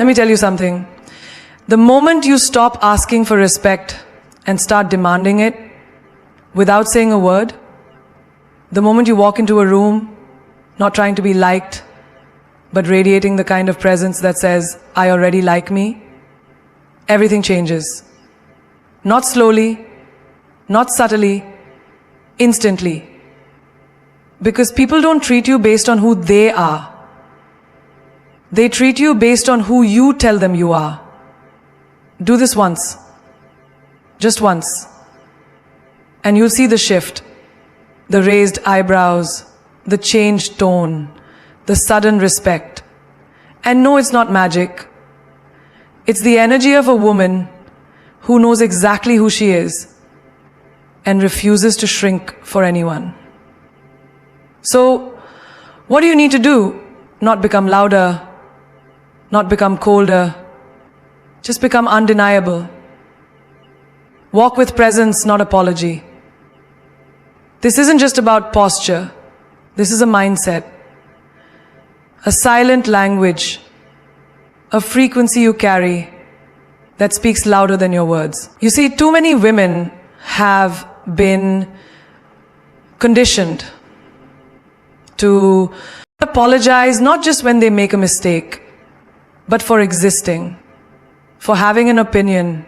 Let me tell you something. The moment you stop asking for respect and start demanding it without saying a word, the moment you walk into a room, not trying to be liked, but radiating the kind of presence that says, I already like me, everything changes. Not slowly, not subtly, instantly. Because people don't treat you based on who they are. They treat you based on who you tell them you are. Do this once. Just once. And you'll see the shift. The raised eyebrows, the changed tone, the sudden respect. And no, it's not magic. It's the energy of a woman who knows exactly who she is and refuses to shrink for anyone. So, what do you need to do? Not become louder, not become colder, just become undeniable. Walk with presence, not apology. This isn't just about posture. This is a mindset. A silent language, a frequency you carry that speaks louder than your words. You see, too many women have been conditioned to apologize not just when they make a mistake, but for existing, for having an opinion,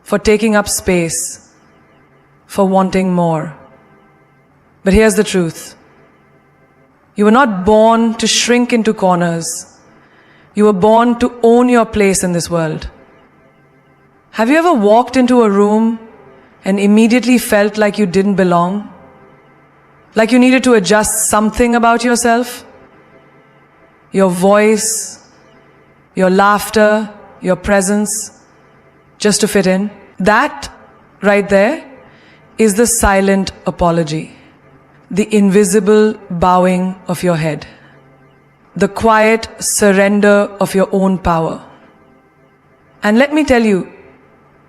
for taking up space, for wanting more. But here's the truth. You were not born to shrink into corners. You were born to own your place in this world. Have you ever walked into a room and immediately felt like you didn't belong? Like you needed to adjust something about yourself? Your voice, your laughter, your presence, just to fit in? That right there is the silent apology. The invisible bowing of your head. The quiet surrender of your own power. And let me tell you,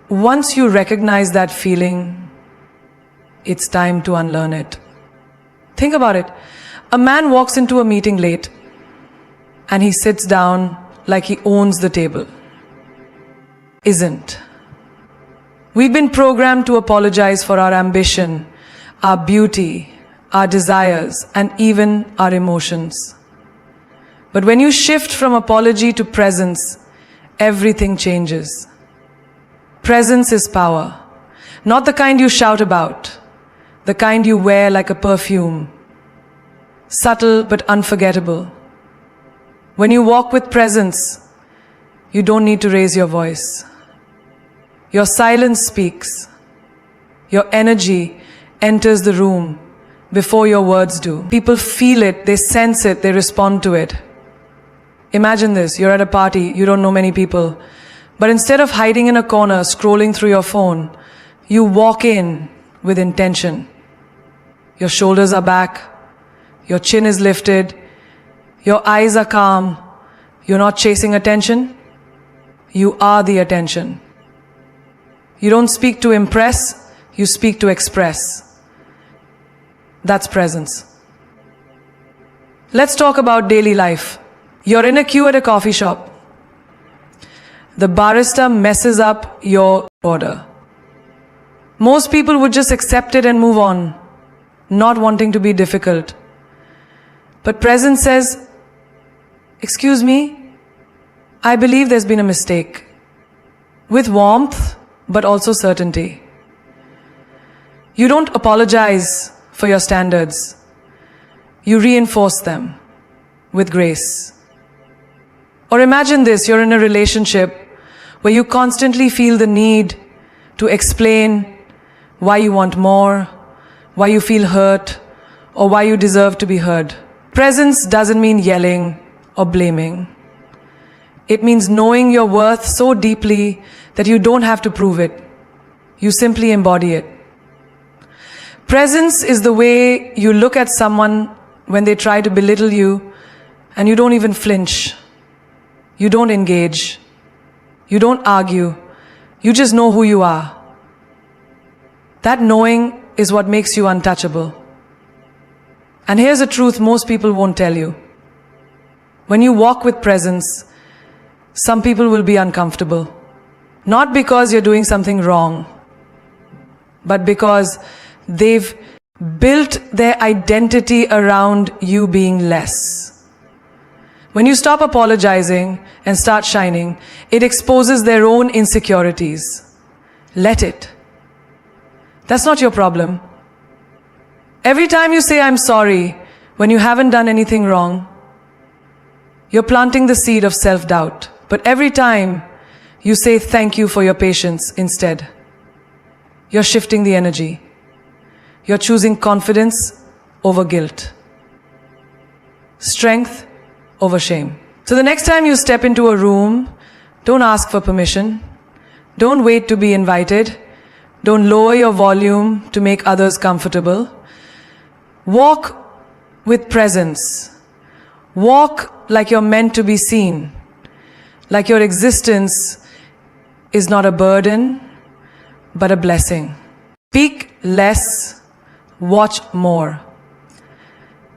once you recognize that feeling, it's time to unlearn it. Think about it. A man walks into a meeting late and he sits down like he owns the table. Isn't. We've been programmed to apologize for our ambition, our beauty, our desires, and even our emotions. But when you shift from apology to presence, everything changes. Presence is power. Not the kind you shout about, the kind you wear like a perfume. Subtle but unforgettable. When you walk with presence, you don't need to raise your voice. Your silence speaks. Your energy enters the room before your words do. People feel it, they sense it, they respond to it. Imagine this, you're at a party, you don't know many people, but instead of hiding in a corner, scrolling through your phone, you walk in with intention. Your shoulders are back, your chin is lifted, your eyes are calm, you're not chasing attention, you are the attention. You don't speak to impress, you speak to express. That's presence. Let's talk about daily life. You're in a queue at a coffee shop. The barista messes up your order. Most people would just accept it and move on, not wanting to be difficult. But presence says, excuse me, I believe there's been a mistake. With warmth, but also certainty. You don't apologize for your standards. You reinforce them with grace. Or imagine this, you're in a relationship where you constantly feel the need to explain why you want more, why you feel hurt, or why you deserve to be heard. Presence doesn't mean yelling or blaming. It means knowing your worth so deeply that you don't have to prove it. You simply embody it. Presence is the way you look at someone when they try to belittle you and you don't even flinch. You don't engage. You don't argue. You just know who you are. That knowing is what makes you untouchable. And here's a truth most people won't tell you. When you walk with presence, some people will be uncomfortable. Not because you're doing something wrong, but because they've built their identity around you being less. When you stop apologizing and start shining, it exposes their own insecurities. Let it. That's not your problem. Every time you say, "I'm sorry," when you haven't done anything wrong, you're planting the seed of self-doubt. But every time you say thank you for your patience instead, you're shifting the energy. You're choosing confidence over guilt, strength over shame. So the next time you step into a room, don't ask for permission. Don't wait to be invited. Don't lower your volume to make others comfortable. Walk with presence. Walk like you're meant to be seen, like your existence is not a burden, but a blessing. Speak less, watch more.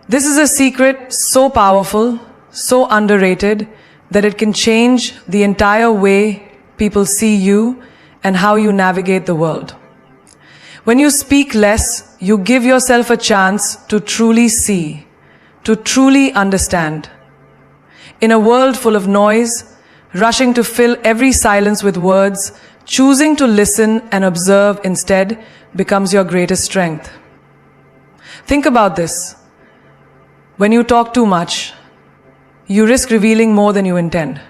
This is a secret so powerful, so underrated, that it can change the entire way people see you and how you navigate the world. When you speak less, you give yourself a chance to truly see, to truly understand. In a world full of noise, rushing to fill every silence with words, choosing to listen and observe instead becomes your greatest strength. Think about this. When you talk too much, you risk revealing more than you intend.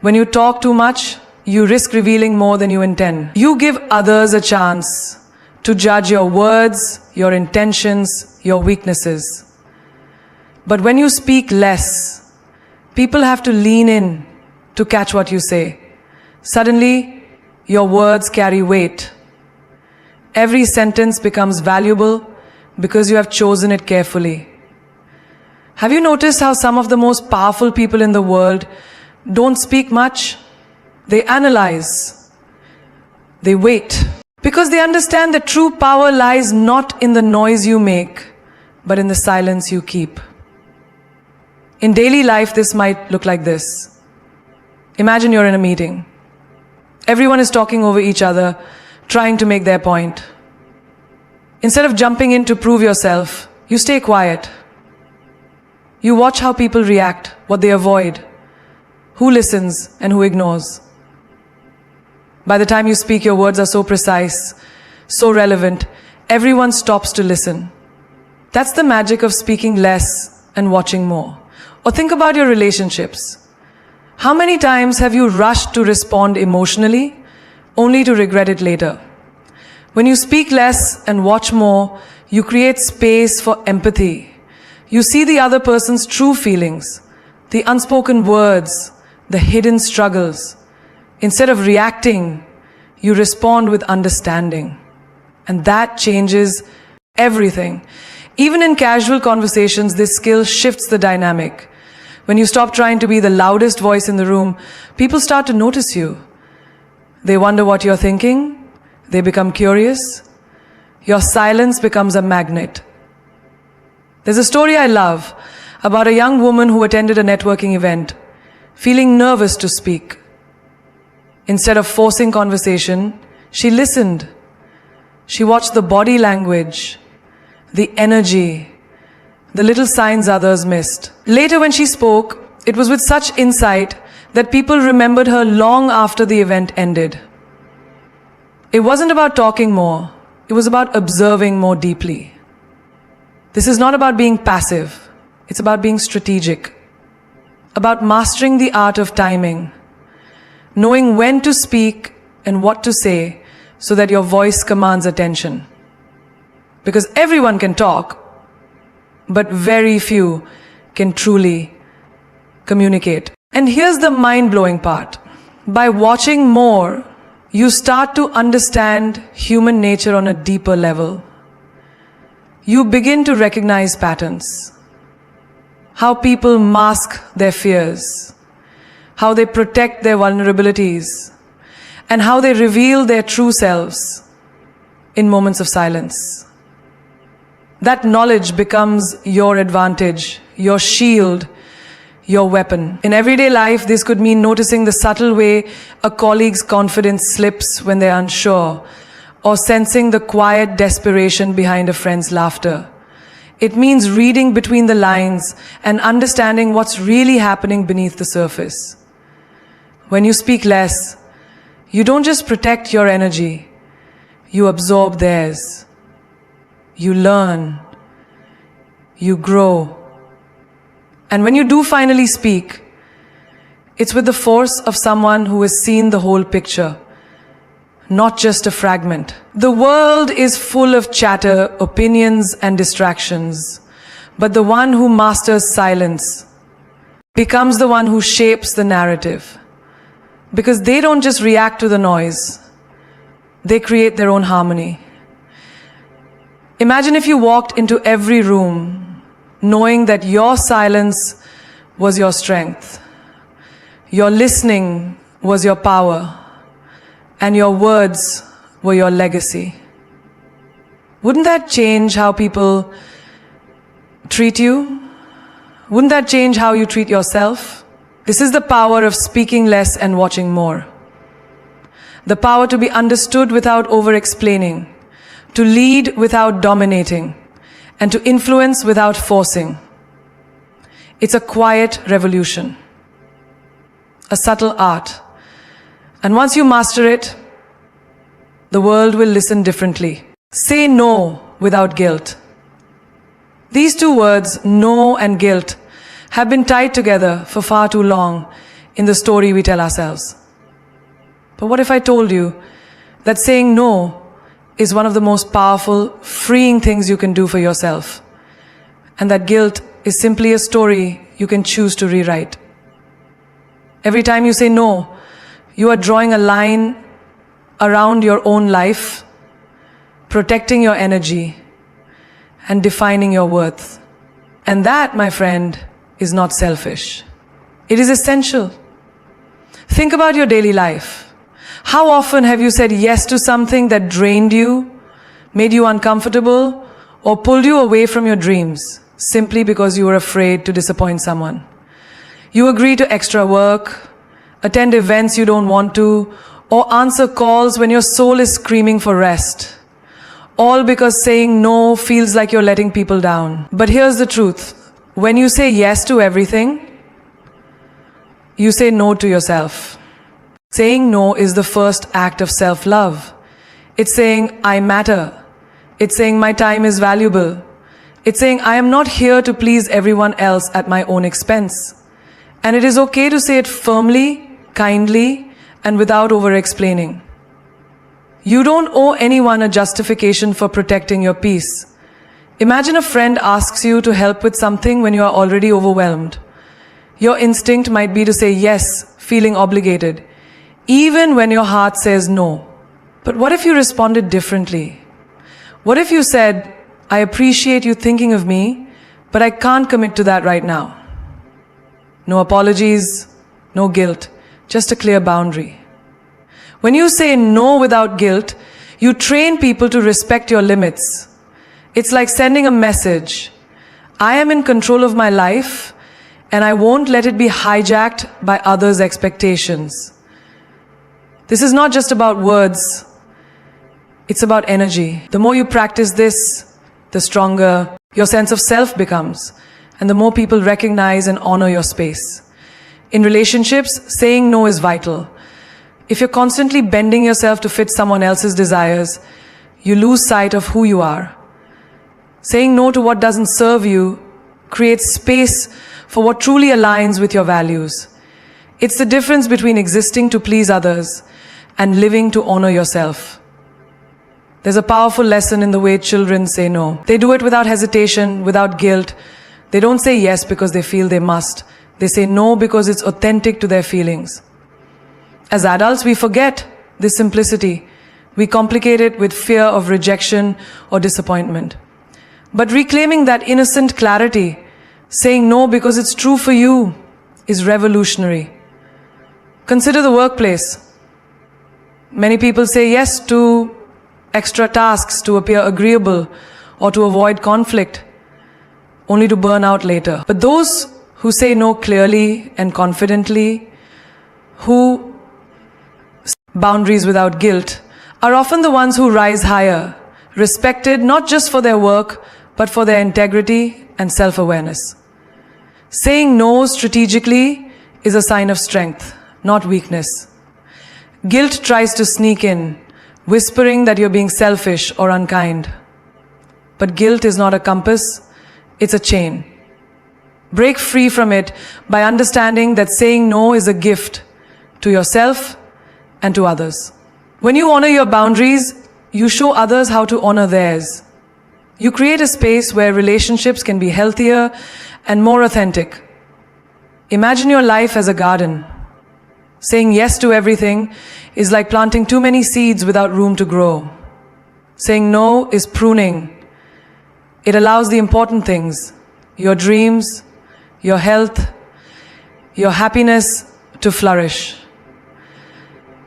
When you talk too much, you risk revealing more than you intend. You give others a chance to judge your words, your intentions, your weaknesses. But when you speak less, people have to lean in to catch what you say. Suddenly, your words carry weight. Every sentence becomes valuable because you have chosen it carefully. Have you noticed how some of the most powerful people in the world don't speak much? They analyze. They wait. Because they understand that true power lies not in the noise you make, but in the silence you keep. In daily life, this might look like this. Imagine you're in a meeting. Everyone is talking over each other, trying to make their point. Instead of jumping in to prove yourself, you stay quiet. You watch how people react, what they avoid, who listens and who ignores. By the time you speak, your words are so precise, so relevant, everyone stops to listen. That's the magic of speaking less and watching more. Or think about your relationships. How many times have you rushed to respond emotionally, only to regret it later? When you speak less and watch more, you create space for empathy. You see the other person's true feelings, the unspoken words, the hidden struggles. Instead of reacting, you respond with understanding. And that changes everything. Even in casual conversations, this skill shifts the dynamic. When you stop trying to be the loudest voice in the room, people start to notice you. They wonder what you're thinking. They become curious. Your silence becomes a magnet. There's a story I love about a young woman who attended a networking event, feeling nervous to speak. Instead of forcing conversation, she listened. She watched the body language, the energy, the little signs others missed. Later when she spoke, it was with such insight that people remembered her long after the event ended. It wasn't about talking more, it was about observing more deeply. This is not about being passive, it's about being strategic, about mastering the art of timing, knowing when to speak and what to say so that your voice commands attention. Because everyone can talk, but very few can truly communicate. And here's the mind-blowing part. By watching more, you start to understand human nature on a deeper level. You begin to recognize patterns. How people mask their fears, how they protect their vulnerabilities, and how they reveal their true selves in moments of silence. That knowledge becomes your advantage, your shield, your weapon. In everyday life, this could mean noticing the subtle way a colleague's confidence slips when they're unsure, or sensing the quiet desperation behind a friend's laughter. It means reading between the lines and understanding what's really happening beneath the surface. When you speak less, you don't just protect your energy, you absorb theirs. You learn, you grow. And when you do finally speak, it's with the force of someone who has seen the whole picture, not just a fragment. The world is full of chatter, opinions, and distractions, but the one who masters silence becomes the one who shapes the narrative. Because they don't just react to the noise, they create their own harmony. Imagine if you walked into every room knowing that your silence was your strength, your listening was your power, and your words were your legacy. Wouldn't that change how people treat you? Wouldn't that change how you treat yourself? This is the power of speaking less and watching more. The power to be understood without over-explaining, to lead without dominating, and to influence without forcing. It's a quiet revolution, a subtle art. And once you master it, the world will listen differently. Say no without guilt. These two words, no and guilt, have been tied together for far too long in the story we tell ourselves. But what if I told you that saying no is one of the most powerful, freeing things you can do for yourself, and that guilt is simply a story you can choose to rewrite? Every time you say no, you are drawing a line around your own life, protecting your energy, and defining your worth. And that, my friend, is not selfish. It is essential. Think about your daily life. How often have you said yes to something that drained you, made you uncomfortable, or pulled you away from your dreams, simply because you were afraid to disappoint someone? You agree to extra work, attend events you don't want to, or answer calls when your soul is screaming for rest. All because saying no feels like you're letting people down. But here's the truth. When you say yes to everything, you say no to yourself. Saying no is the first act of self-love. It's saying, I matter. It's saying, my time is valuable. It's saying, I am not here to please everyone else at my own expense. And it is okay to say it firmly, kindly, and without over-explaining. You don't owe anyone a justification for protecting your peace. Imagine a friend asks you to help with something when you are already overwhelmed. Your instinct might be to say yes, feeling obligated, even when your heart says no. But what if you responded differently? What if you said, I appreciate you thinking of me, but I can't commit to that right now? No apologies, no guilt, just a clear boundary. When you say no without guilt, you train people to respect your limits. It's like sending a message. I am in control of my life, and I won't let it be hijacked by others' expectations. This is not just about words, it's about energy. The more you practice this, the stronger your sense of self becomes, and the more people recognize and honor your space. In relationships, saying no is vital. If you're constantly bending yourself to fit someone else's desires, you lose sight of who you are. Saying no to what doesn't serve you creates space for what truly aligns with your values. It's the difference between existing to please others and living to honor yourself. There's a powerful lesson in the way children say no. They do it without hesitation, without guilt. They don't say yes because they feel they must. They say no because it's authentic to their feelings. As adults, we forget this simplicity. We complicate it with fear of rejection or disappointment. But reclaiming that innocent clarity, saying no because it's true for you, is revolutionary. Consider the workplace. Many people say yes to extra tasks to appear agreeable or to avoid conflict, only to burn out later. But those who say no clearly and confidently, who set boundaries without guilt, are often the ones who rise higher, respected not just for their work, but for their integrity and self-awareness. Saying no strategically is a sign of strength, not weakness. Guilt tries to sneak in, whispering that you're being selfish or unkind. But guilt is not a compass, it's a chain. Break free from it by understanding that saying no is a gift to yourself and to others. When you honor your boundaries, you show others how to honor theirs. You create a space where relationships can be healthier and more authentic. Imagine your life as a garden. Saying yes to everything is like planting too many seeds without room to grow. Saying no is pruning. It allows the important things, your dreams, your health, your happiness to flourish.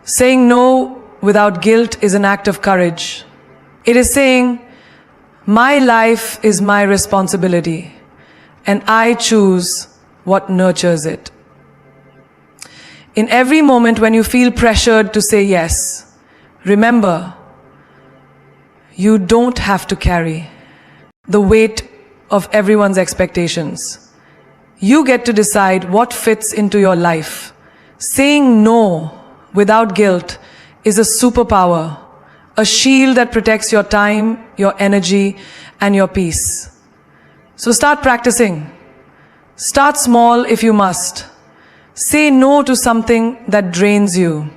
Saying no without guilt is an act of courage. It is saying, my life is my responsibility, and I choose what nurtures it. In every moment when you feel pressured to say yes, remember, you don't have to carry the weight of everyone's expectations. You get to decide what fits into your life. Saying no without guilt is a superpower, a shield that protects your time, your energy, and your peace. So start practicing. Start small if you must. Say no to something that drains you.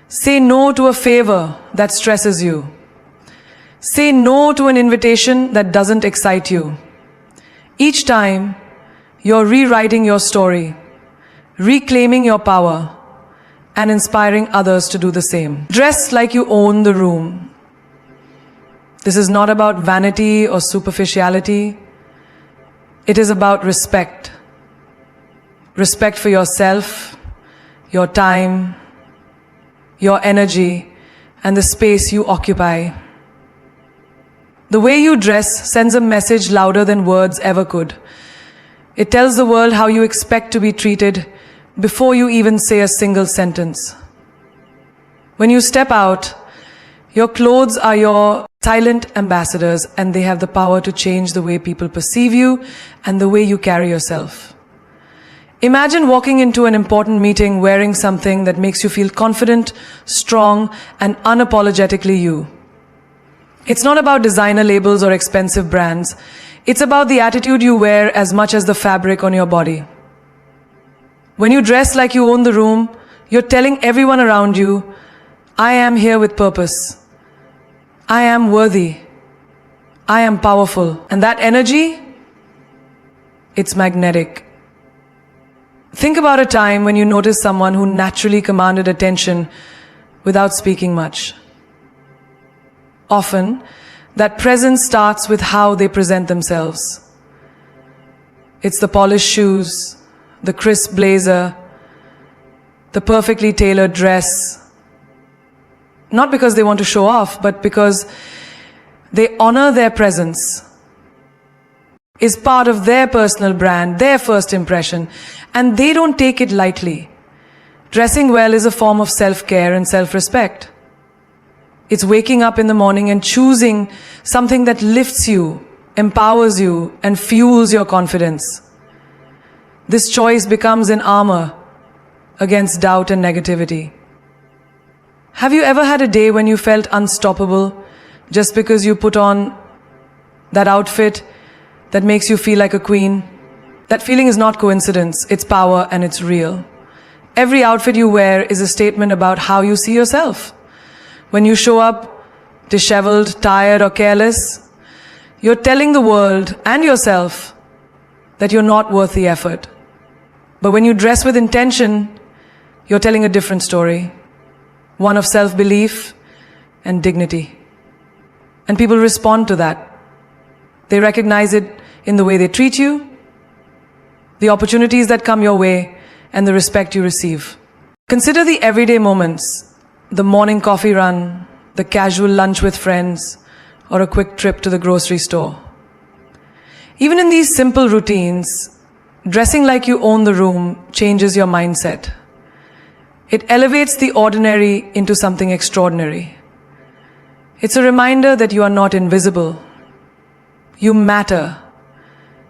Say no to a favor that stresses you. Say no to an invitation that doesn't excite you. Each time, you're rewriting your story, reclaiming your power, and inspiring others to do the same. Dress like you own the room. This is not about vanity or superficiality. It is about respect. Respect for yourself, your time, your energy, and the space you occupy. The way you dress sends a message louder than words ever could. It tells the world how you expect to be treated before you even say a single sentence. When you step out, your clothes are your silent ambassadors, and they have the power to change the way people perceive you and the way you carry yourself. Imagine walking into an important meeting wearing something that makes you feel confident, strong, and unapologetically you. It's not about designer labels or expensive brands. It's about the attitude you wear as much as the fabric on your body. When you dress like you own the room, you're telling everyone around you, I am here with purpose. I am worthy. I am powerful. And that energy, it's magnetic. Think about a time when you noticed someone who naturally commanded attention without speaking much. Often, that presence starts with how they present themselves. It's the polished shoes, the crisp blazer, the perfectly tailored dress. Not because they want to show off, but because they honor their presence. Is part of their personal brand, their first impression, and they don't take it lightly. Dressing well is a form of self-care and self-respect. It's waking up in the morning and choosing something that lifts you, empowers you, and fuels your confidence. This choice becomes an armor against doubt and negativity. Have you ever had a day when you felt unstoppable just because you put on that outfit that makes you feel like a queen? That feeling is not coincidence, it's power and it's real. Every outfit you wear is a statement about how you see yourself. When you show up disheveled, tired, or careless, you're telling the world and yourself that you're not worth the effort. But when you dress with intention, you're telling a different story, one of self-belief and dignity. And people respond to that. They recognize it in the way they treat you, the opportunities that come your way, and the respect you receive. Consider the everyday moments, the morning coffee run, the casual lunch with friends, or a quick trip to the grocery store. Even in these simple routines, Dressing like you own the room changes your mindset. It elevates the ordinary into something extraordinary. It's a reminder that you are not invisible. You matter.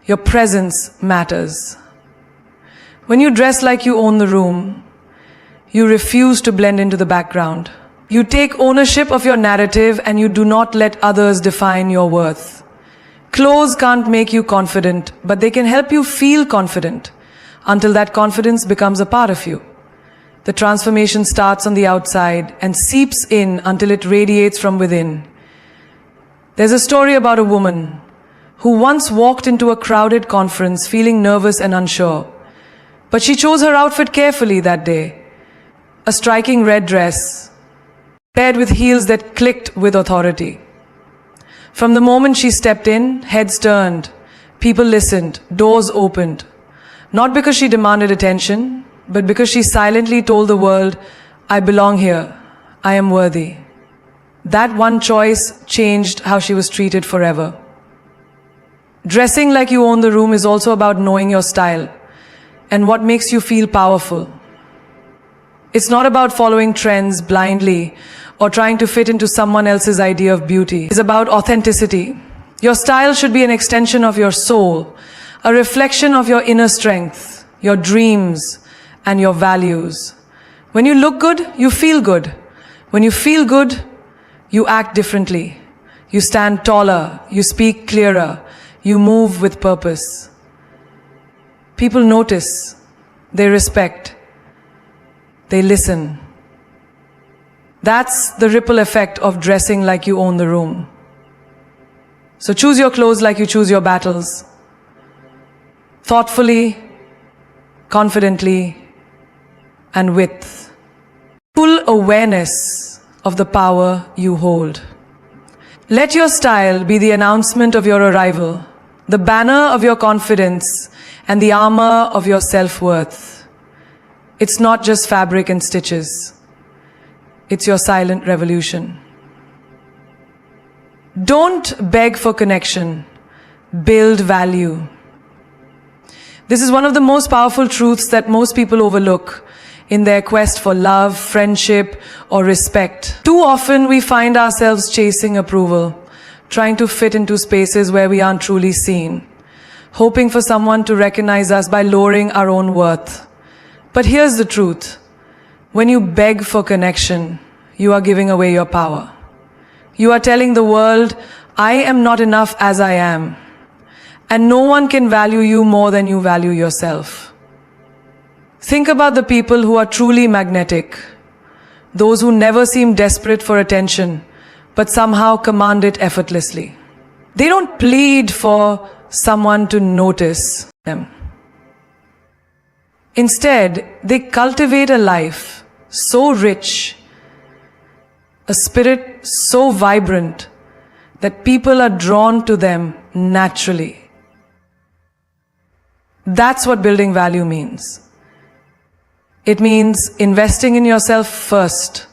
Your presence matters. When you dress like you own the room, you refuse to blend into the background. You take ownership of your narrative and you do not let others define your worth. Clothes can't make you confident, but they can help you feel confident until that confidence becomes a part of you. The transformation starts on the outside and seeps in until it radiates from within. There's a story about a woman who once walked into a crowded conference feeling nervous and unsure. But she chose her outfit carefully that day. A striking red dress, paired with heels that clicked with authority. From the moment she stepped in, heads turned, people listened, doors opened. Not because she demanded attention, but because she silently told the world, I belong here, I am worthy. That one choice changed how she was treated forever. Dressing like you own the room is also about knowing your style and what makes you feel powerful. It's not about following trends blindly or trying to fit into someone else's idea of beauty. It's about authenticity. Your style should be an extension of your soul, a reflection of your inner strength, your dreams, and your values. When you look good, you feel good. When you feel good, you act differently. You stand taller, you speak clearer, you move with purpose. People notice, they respect, they listen. That's the ripple effect of dressing like you own the room. So choose your clothes like you choose your battles. Thoughtfully, confidently, and with full awareness of the power you hold. Let your style be the announcement of your arrival, the banner of your confidence, and the armor of your self-worth. It's not just fabric and stitches. It's your silent revolution. Don't beg for connection. Build value. This is one of the most powerful truths that most people overlook in their quest for love, friendship, or respect. Too often we find ourselves chasing approval, trying to fit into spaces where we aren't truly seen, hoping for someone to recognize us by lowering our own worth. But here's the truth. When you beg for connection, you are giving away your power. You are telling the world, I am not enough as I am, and no one can value you more than you value yourself. Think about the people who are truly magnetic, those who never seem desperate for attention, but somehow command it effortlessly. They don't plead for someone to notice them. Instead, they cultivate a life so rich, a spirit so vibrant, that people are drawn to them naturally. That's what building value means. It means investing in yourself first,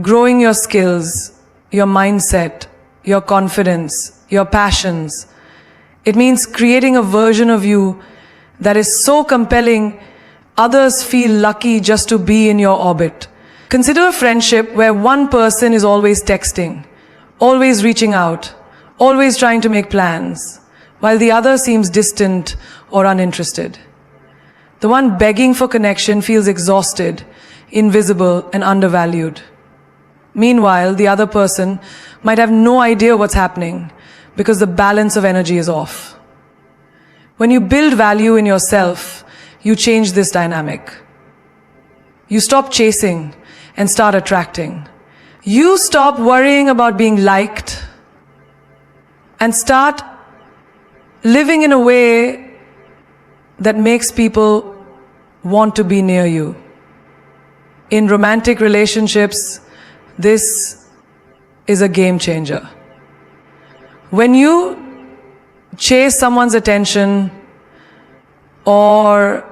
growing your skills, your mindset, your confidence, your passions. It means creating a version of you that is so compelling, others feel lucky just to be in your orbit. Consider a friendship where one person is always texting, always reaching out, always trying to make plans, while the other seems distant or uninterested. The one begging for connection feels exhausted, invisible, and undervalued. Meanwhile, the other person might have no idea what's happening because the balance of energy is off. When you build value in yourself, you change this dynamic. You stop chasing and start attracting. You stop worrying about being liked and start living in a way that makes people want to be near you. In romantic relationships, this is a game changer. When you chase someone's attention or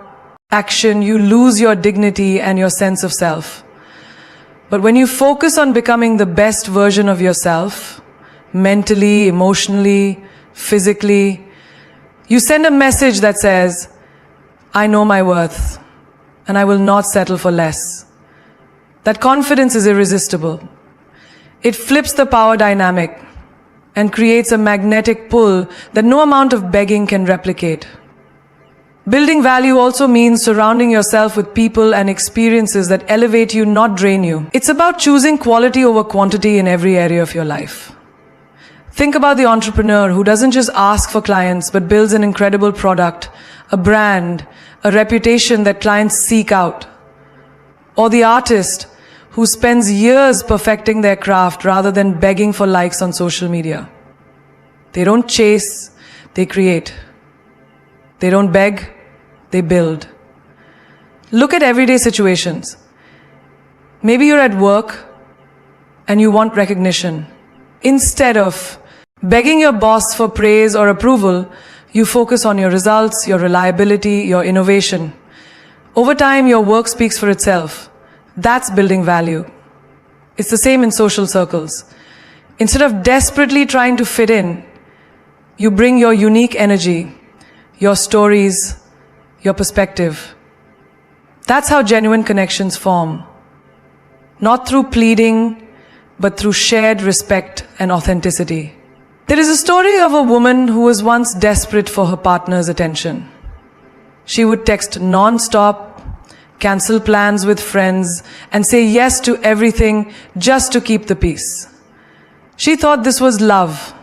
action, you lose your dignity and your sense of self. But when you focus on becoming the best version of yourself, mentally, emotionally, physically, You send a message that says, I know my worth and I will not settle for less. That confidence is irresistible. It flips the power dynamic and creates a magnetic pull that no amount of begging can replicate. Building value also means surrounding yourself with people and experiences that elevate you, not drain you. It's about choosing quality over quantity in every area of your life. Think about the entrepreneur who doesn't just ask for clients but builds an incredible product, a brand, a reputation that clients seek out. Or the artist who spends years perfecting their craft rather than begging for likes on social media. They don't chase, they create. They don't beg, they build. Look at everyday situations. Maybe you're at work and you want recognition. Instead of begging your boss for praise or approval, you focus on your results, your reliability, your innovation. Over time, your work speaks for itself. That's building value. It's the same in social circles. Instead of desperately trying to fit in, you bring your unique energy, your stories, your perspective. That's how genuine connections form. Not through pleading, but through shared respect and authenticity. There is a story of a woman who was once desperate for her partner's attention. She would text non-stop, cancel plans with friends, and say yes to everything just to keep the peace. She thought this was love,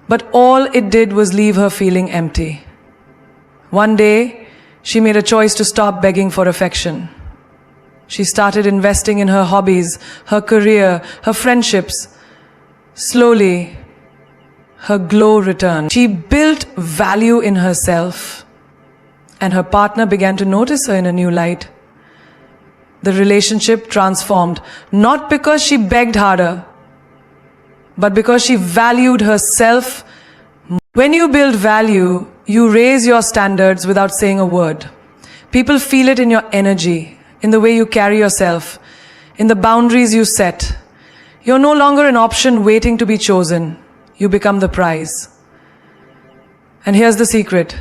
but all it did was leave her feeling empty. One day, she made a choice to stop begging for affection. She started investing in her hobbies, her career, her friendships. Slowly, her glow returned. She built value in herself, and her partner began to notice her in a new light. The relationship transformed, not because she begged harder, but because she valued herself. When you build value, you raise your standards without saying a word. People feel it in your energy, in the way you carry yourself, in the boundaries you set. You're no longer an option waiting to be chosen. You become the prize. And here's the secret.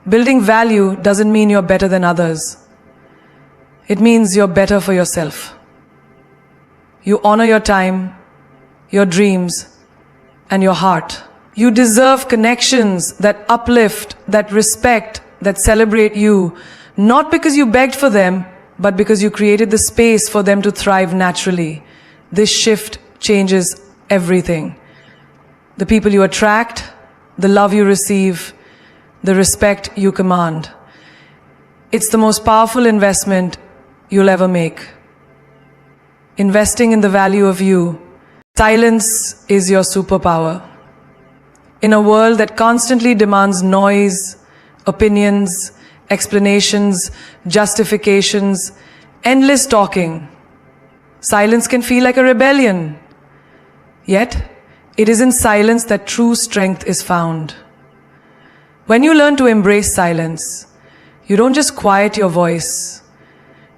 Building value doesn't mean you're better than others. It means you're better for yourself. You honor your time, your dreams, and your heart. You deserve connections that uplift, that respect, that celebrate you, not because you begged for them, but because you created the space for them to thrive naturally. This shift changes everything. The people you attract, the love you receive, the respect you command. It's the most powerful investment you'll ever make. Investing in the value of you. Silence is your superpower. In a world that constantly demands noise, opinions, explanations, justifications, endless talking, silence can feel like a rebellion. Yet, it is in silence that true strength is found. When you learn to embrace silence, you don't just quiet your voice,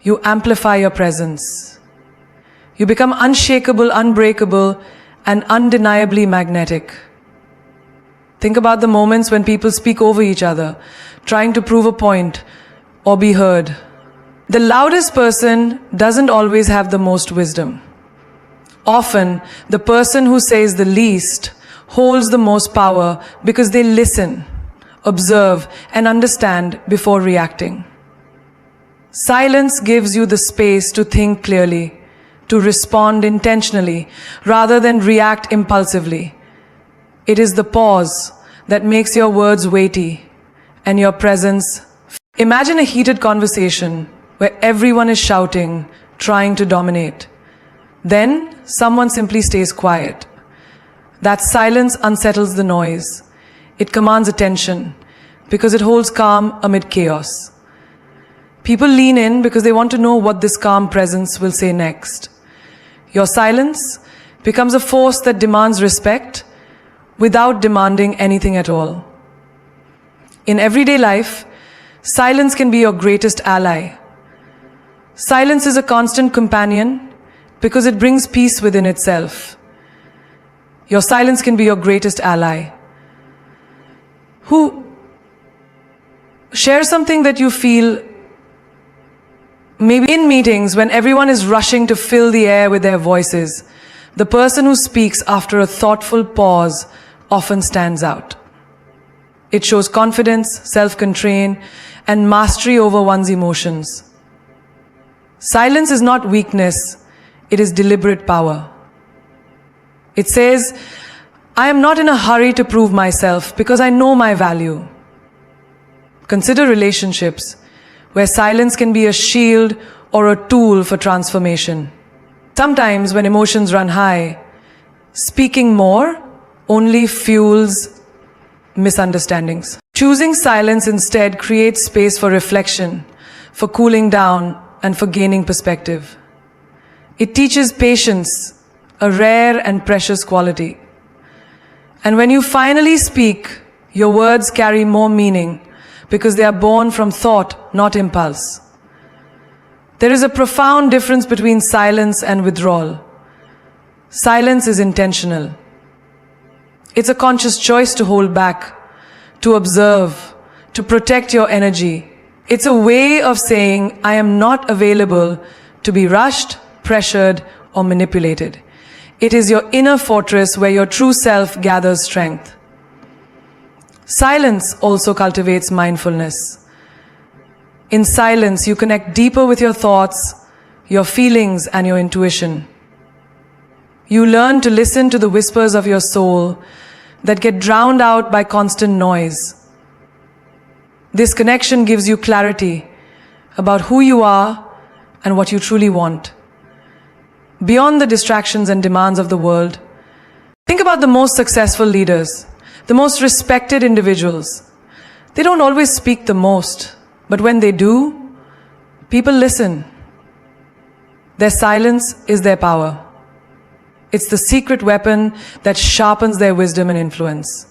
you amplify your presence. You become unshakable, unbreakable, and undeniably magnetic. Think about the moments when people speak over each other, trying to prove a point or be heard. The loudest person doesn't always have the most wisdom. Often, the person who says the least holds the most power because they listen, observe, and understand before reacting. Silence gives you the space to think clearly, to respond intentionally, rather than react impulsively. It is the pause that makes your words weighty and your presence. Imagine a heated conversation where everyone is shouting, trying to dominate. Then someone simply stays quiet. That silence unsettles the noise. It commands attention because it holds calm amid chaos. People lean in because they want to know what this calm presence will say next. Your silence becomes a force that demands respect without demanding anything at all. In everyday life, silence can be your greatest ally. Silence is a constant companion because it brings peace within itself. Your silence can be your greatest ally. Who Share something that you feel. Maybe in meetings when everyone is rushing to fill the air with their voices, the person who speaks after a thoughtful pause often stands out. It shows confidence, self-control, and mastery over one's emotions. Silence is not weakness, it is deliberate power. It says, I am not in a hurry to prove myself because I know my value. Consider relationships, where silence can be a shield or a tool for transformation. Sometimes when emotions run high, speaking more only fuels misunderstandings. Choosing silence instead creates space for reflection, for cooling down, and for gaining perspective. It teaches patience, a rare and precious quality. And when you finally speak, your words carry more meaning because they are born from thought, not impulse. There is a profound difference between silence and withdrawal. Silence is intentional. It's a conscious choice to hold back, to observe, to protect your energy. It's a way of saying, I am not available to be rushed, pressured, or manipulated. It is your inner fortress where your true self gathers strength. Silence also cultivates mindfulness. In silence, you connect deeper with your thoughts, your feelings, and your intuition. You learn to listen to the whispers of your soul that get drowned out by constant noise. This connection gives you clarity about who you are and what you truly want. Beyond the distractions and demands of the world, think about the most successful leaders, the most respected individuals. They don't always speak the most, but when they do, people listen. Their silence is their power. It's the secret weapon that sharpens their wisdom and influence.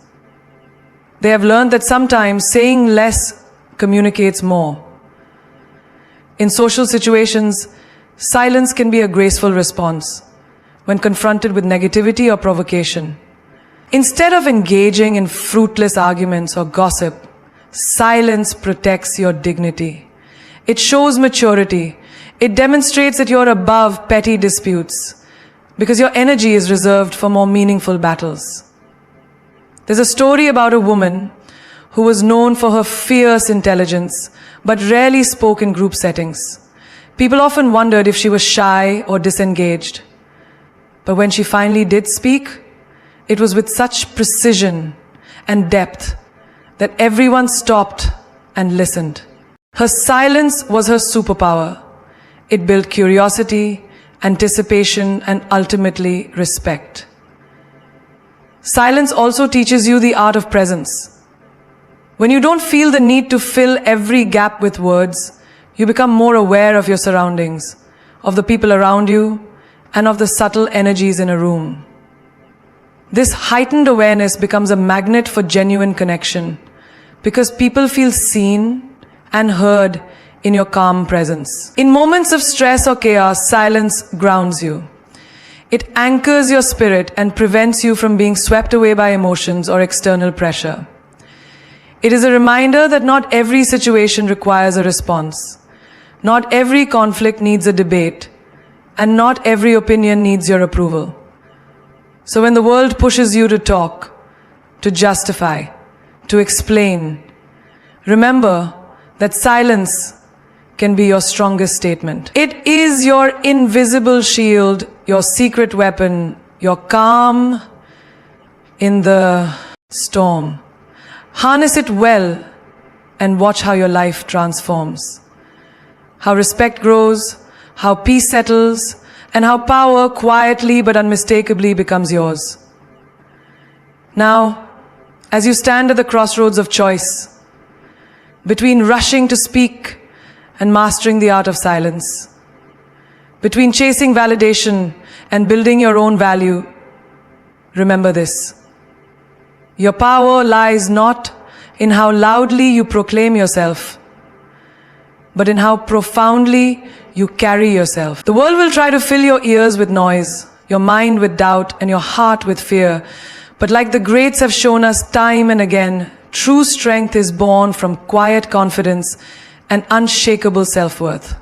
They have learned that sometimes saying less communicates more. In social situations, silence can be a graceful response when confronted with negativity or provocation. Instead of engaging in fruitless arguments or gossip, silence protects your dignity. It shows maturity. It demonstrates that you're above petty disputes because your energy is reserved for more meaningful battles. There's a story about a woman who was known for her fierce intelligence but rarely spoke in group settings. People often wondered if she was shy or disengaged. But when she finally did speak, it was with such precision and depth that everyone stopped and listened. Her silence was her superpower. It built curiosity, anticipation, and ultimately respect. Silence also teaches you the art of presence. When you don't feel the need to fill every gap with words, you become more aware of your surroundings, of the people around you, and of the subtle energies in a room. This heightened awareness becomes a magnet for genuine connection because people feel seen and heard in your calm presence. In moments of stress or chaos, silence grounds you. It anchors your spirit and prevents you from being swept away by emotions or external pressure. It is a reminder that not every situation requires a response. Not every conflict needs a debate, and not every opinion needs your approval. So when the world pushes you to talk, to justify, to explain, remember that silence can be your strongest statement. It is your invisible shield, your secret weapon, your calm in the storm. Harness it well and watch how your life transforms. How respect grows, how peace settles, and how power quietly but unmistakably becomes yours. Now, as you stand at the crossroads of choice, between rushing to speak and mastering the art of silence, between chasing validation and building your own value, remember this. Your power lies not in how loudly you proclaim yourself, but in how profoundly you carry yourself. The world will try to fill your ears with noise, your mind with doubt, and your heart with fear. But like the greats have shown us time and again, True strength is born from quiet confidence and unshakable self-worth.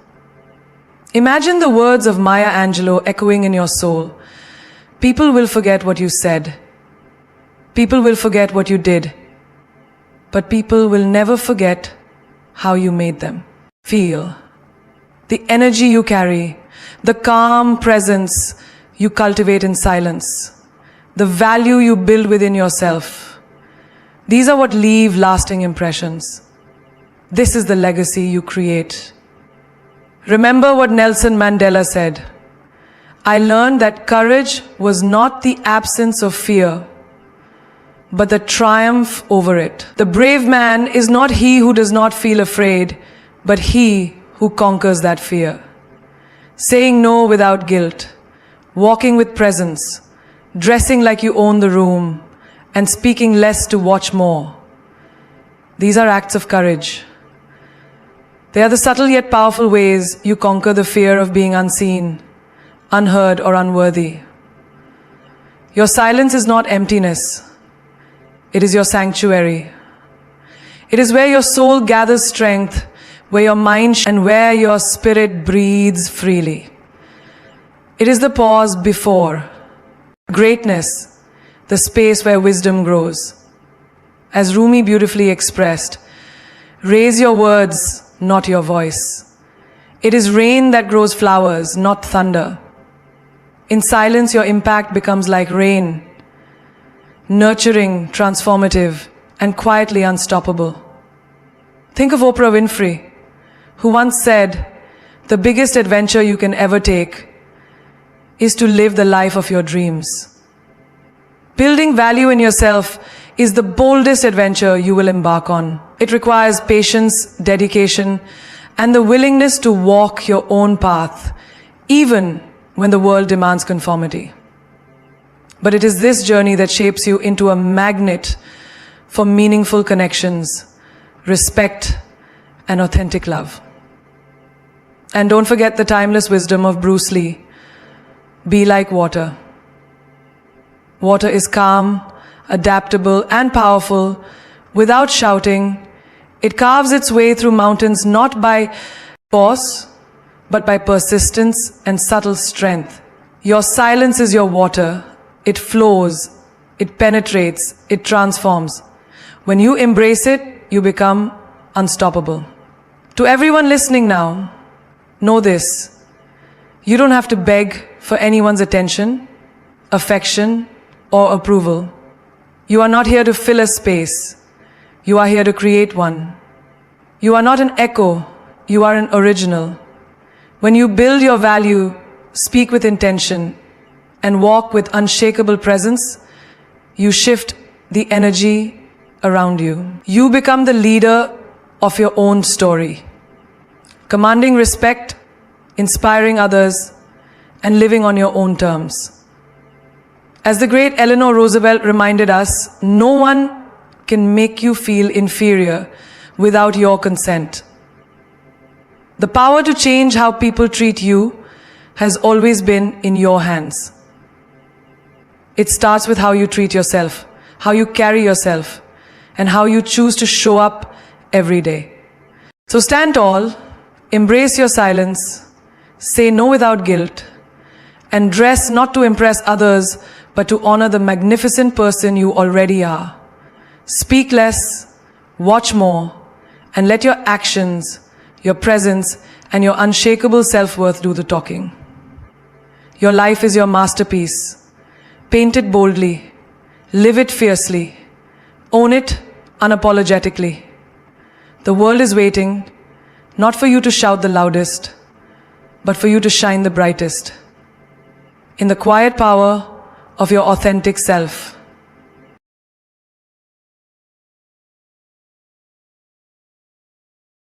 Imagine the words of Maya Angelou echoing in your soul. People will forget what you said. People will forget what you did. But people will never forget how you made them feel. The energy you carry, the calm presence you cultivate in silence, the value you build within yourself. These are what leave lasting impressions. This is the legacy you create. Remember what Nelson Mandela said. I learned that courage was not the absence of fear, but the triumph over it. The brave man is not he who does not feel afraid, but he who conquers that fear. Saying no without guilt, walking with presence, dressing like you own the room, and speaking less to watch more. These are acts of courage. They are the subtle yet powerful ways you conquer the fear of being unseen, unheard, or unworthy. Your silence is not emptiness. It is your sanctuary. It is where your soul gathers strength, where your mind and where your spirit breathes freely. It is the pause before greatness, the space where wisdom grows. As Rumi beautifully expressed, raise your words, not your voice. It is rain that grows flowers, not thunder. In silence, your impact becomes like rain, nurturing, transformative, and quietly unstoppable. Think of Oprah Winfrey, who once said, the biggest adventure you can ever take is to live the life of your dreams. Building value in yourself is the boldest adventure you will embark on. It requires patience, dedication, and the willingness to walk your own path, even when the world demands conformity. But it is this journey that shapes you into a magnet for meaningful connections, respect, and authentic love. And don't forget the timeless wisdom of Bruce Lee. Be like water. Water is calm, adaptable, and powerful. Without shouting, it carves its way through mountains not by force, but by persistence and subtle strength. Your silence is your water. It flows, it penetrates, it transforms. When you embrace it, you become unstoppable. To everyone listening now, know this. You don't have to beg for anyone's attention, affection, or approval. You are not here to fill a space. You are here to create one. You are not an echo. You are an original. When you build your value, speak with intention, and walk with unshakable presence, you shift the energy around you. You become the leader of your own story, commanding respect, inspiring others, and living on your own terms. As the great Eleanor Roosevelt reminded us, no one can make you feel inferior without your consent. The power to change how people treat you has always been in your hands. It starts with how you treat yourself, how you carry yourself, and how you choose to show up every day. So stand tall, embrace your silence, say no without guilt, and dress not to impress others, but to honor the magnificent person you already are. Speak less, watch more, and let your actions, your presence, and your unshakable self-worth do the talking. Your life is your masterpiece. Paint it boldly, live it fiercely, own it unapologetically. The world is waiting, not for you to shout the loudest, but for you to shine the brightest. In the quiet power of your authentic self.